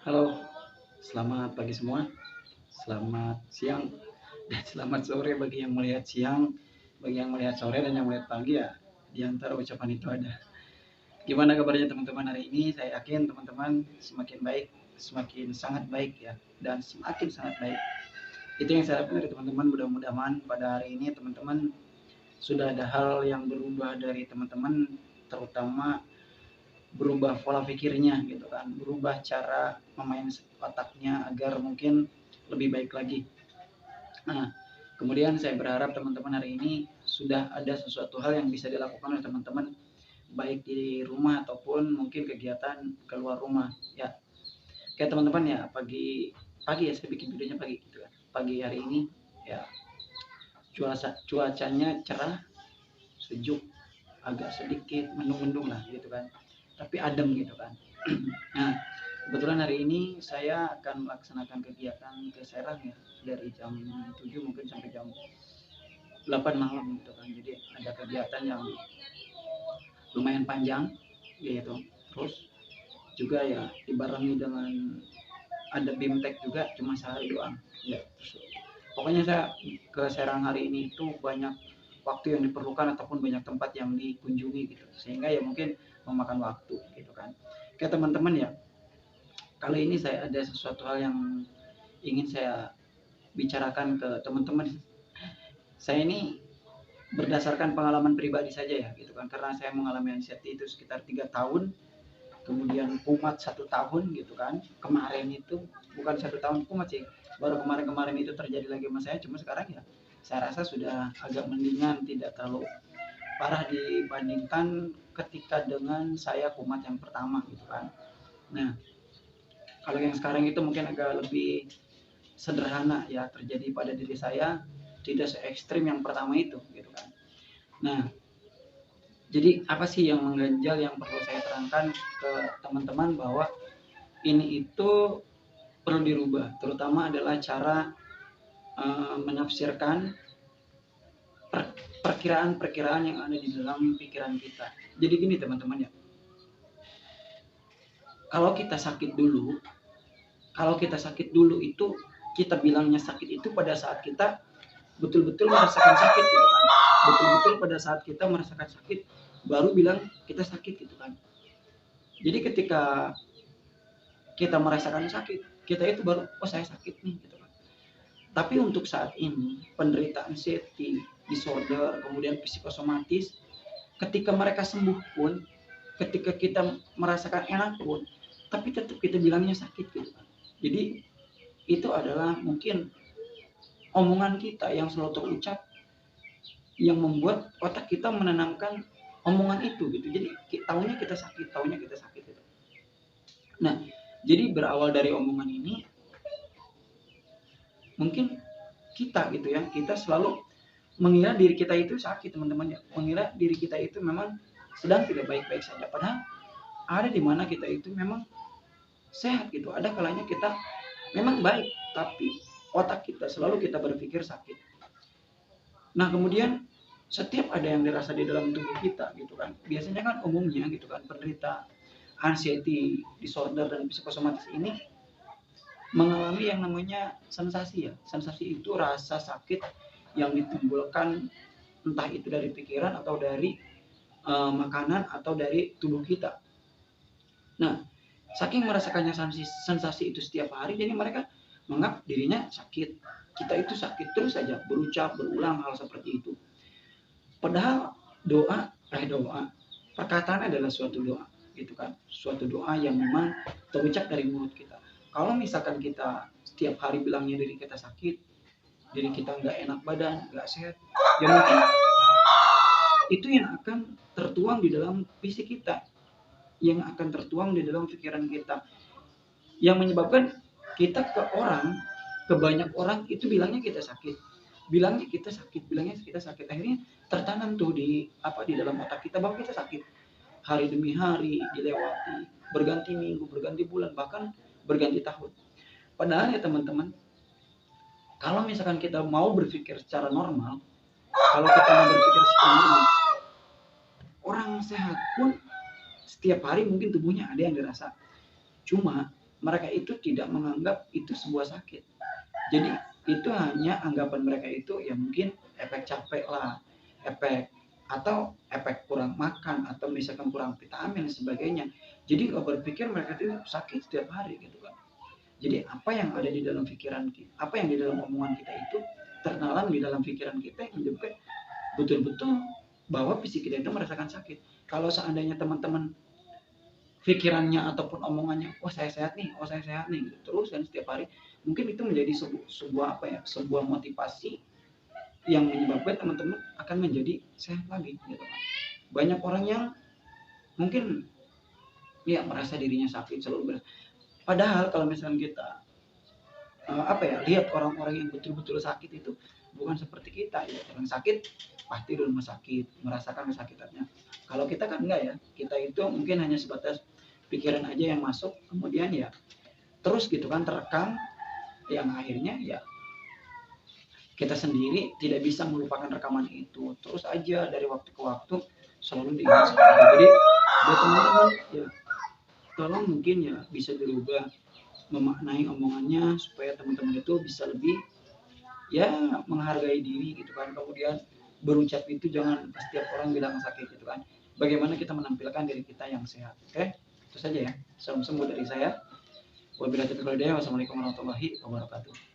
Halo, selamat pagi semua, selamat siang, dan selamat sore bagi yang melihat siang, bagi yang melihat sore dan yang melihat pagi ya. Di antara ucapan itu ada. Gimana kabarnya teman-teman hari ini? Saya yakin teman-teman semakin baik, semakin sangat baik ya, dan semakin sangat baik. Itu yang saya harapkan dari teman-teman. Mudah-mudahan pada hari ini teman-teman sudah ada hal yang berubah dari teman-teman, terutama berubah pola pikirnya gitu kan, berubah cara memain otaknya agar mungkin lebih baik lagi. Nah, kemudian saya berharap teman-teman hari ini sudah ada sesuatu hal yang bisa dilakukan oleh teman-teman baik di rumah ataupun mungkin kegiatan keluar rumah ya. Kayak teman-teman ya pagi pagi ya saya bikin videonya pagi gitu kan. Pagi hari ini ya cuacanya cerah, sejuk, agak sedikit mendung-mendung lah gitu kan. Tapi adem gitu kan. Nah, kebetulan hari ini saya akan melaksanakan kegiatan ke Serang ya dari jam 7 mungkin sampai jam 8 malam gitu kan. Jadi ada kegiatan yang lumayan panjang gitu. Terus juga ya dibarengi dengan ada BIMTEK juga cuma sehari doang. Ya, terus, pokoknya saya ke Serang hari ini itu banyak waktu yang diperlukan ataupun banyak tempat yang dikunjungi gitu. Sehingga ya mungkin memakan waktu gitu kan. Kayak teman-teman ya, kali ini saya ada sesuatu hal yang ingin saya bicarakan ke teman-teman. Saya ini berdasarkan pengalaman pribadi saja ya gitu kan, karena saya mengalami anxiety itu sekitar 3 tahun, kemudian kumat 1 tahun gitu kan. Kemarin itu bukan 1 tahun kumat sih, baru kemarin-kemarin itu terjadi lagi sama saya, cuma sekarang ya saya rasa sudah agak mendingan, tidak terlalu parah dibandingkan ketika dengan saya kumat yang pertama gitu kan. Nah, kalau yang sekarang itu mungkin agak lebih sederhana ya terjadi pada diri saya, tidak se ekstrim yang pertama itu gitu kan. Nah, jadi apa sih yang mengganjal yang perlu saya terangkan ke teman-teman bahwa ini itu perlu dirubah, terutama adalah cara menafsirkan perkiraan-perkiraan yang ada di dalam pikiran kita. Jadi gini teman-teman ya, kalau kita sakit dulu, kalau kita sakit dulu itu kita bilangnya sakit itu pada saat kita betul-betul merasakan sakit gitu kan, betul-betul pada saat kita merasakan sakit baru bilang kita sakit gitu kan. Jadi ketika kita merasakan sakit kita itu baru oh saya sakit nih gitu kan. Tapi untuk saat ini penderita anxiety disorder kemudian psikosomatis, ketika mereka sembuh pun, ketika kita merasakan enak pun, tapi tetap kita bilangnya sakit gitu kan. Jadi itu adalah mungkin omongan kita yang selalu terucap yang membuat otak kita menanamkan omongan itu gitu. Jadi tahunya kita sakit, tahunya kita sakit gitu. Nah, jadi berawal dari omongan ini mungkin kita gitu ya, kita selalu mengira diri kita itu sakit teman-teman ya, mengira diri kita itu memang sedang tidak baik-baik saja, padahal ada di mana kita itu memang sehat gitu, ada kalanya kita memang baik, tapi otak kita selalu kita berpikir sakit. Nah kemudian setiap ada yang dirasa di dalam tubuh kita gitu kan, biasanya kan umumnya gitu kan penderita anxiety disorder dan psikosomatis ini mengalami yang namanya sensasi ya. Sensasi itu rasa sakit yang ditimbulkan entah itu dari pikiran atau dari makanan atau dari tubuh kita. Nah, saking merasakannya sensasi itu setiap hari, jadi mereka menganggap dirinya sakit. Kita itu sakit terus saja berucap berulang hal seperti itu. Padahal doa, perkataan adalah suatu doa, gitu kan? Suatu doa yang memang terucap dari mulut kita. Kalau misalkan kita setiap hari bilangnya diri kita sakit, diri kita nggak enak badan, nggak sehat, ya mungkin itu yang akan tertuang di dalam fisik kita, yang akan tertuang di dalam pikiran kita, yang menyebabkan kita ke banyak orang itu bilangnya kita sakit, bilangnya kita sakit, akhirnya tertanam tuh di dalam otak kita bahwa kita sakit. Hari demi hari dilewati, berganti minggu, berganti bulan, bahkan berganti tahun. Padahal ya teman-teman, kalau misalkan kita mau berpikir secara normal, kalau kita mau berpikir secara normal, orang sehat pun setiap hari mungkin tubuhnya ada yang dirasa. Cuma mereka itu tidak menganggap itu sebuah sakit. Jadi itu hanya anggapan mereka itu ya mungkin efek capek lah, efek atau efek kurang makan atau misalkan kurang vitamin dan sebagainya. Jadi nggak berpikir mereka itu sakit setiap hari gitu kan. Jadi apa yang ada di dalam pikiran kita, apa yang di dalam omongan kita itu tertanam di dalam pikiran kita yang menyebabkan betul-betul bahwa fisik kita itu merasakan sakit. Kalau seandainya teman-teman pikirannya ataupun omongannya, oh saya sehat nih, oh saya sehat nih, gitu. Terus dan setiap hari, mungkin itu menjadi sebuah apa ya, sebuah motivasi yang menyebabkan teman-teman akan menjadi sehat lagi, gitu kan. Banyak orang yang mungkin ya merasa dirinya sakit selalu padahal kalau misalnya kita apa ya, lihat orang-orang yang betul-betul sakit itu bukan seperti kita ya. Orang sakit pasti di rumah sakit merasakan kesakitannya. Kalau kita kan enggak ya, kita itu mungkin hanya sebatas pikiran aja yang masuk, kemudian ya terus gitu kan terekam, yang akhirnya ya kita sendiri tidak bisa melupakan rekaman itu, terus aja dari waktu ke waktu selalu diingat seperti itu. Jadi buat teman-teman ya tolong mungkin ya bisa dirubah memaknai omongannya supaya teman-teman itu bisa lebih ya menghargai diri gitu kan. Kemudian berucap itu jangan setiap orang bilang sakit gitu kan. Bagaimana kita menampilkan diri kita yang sehat. Oke, itu saja ya. Salam sembuh dari saya. Wabillahi taufiq wal hidayah. Wassalamualaikum warahmatullahi wabarakatuh.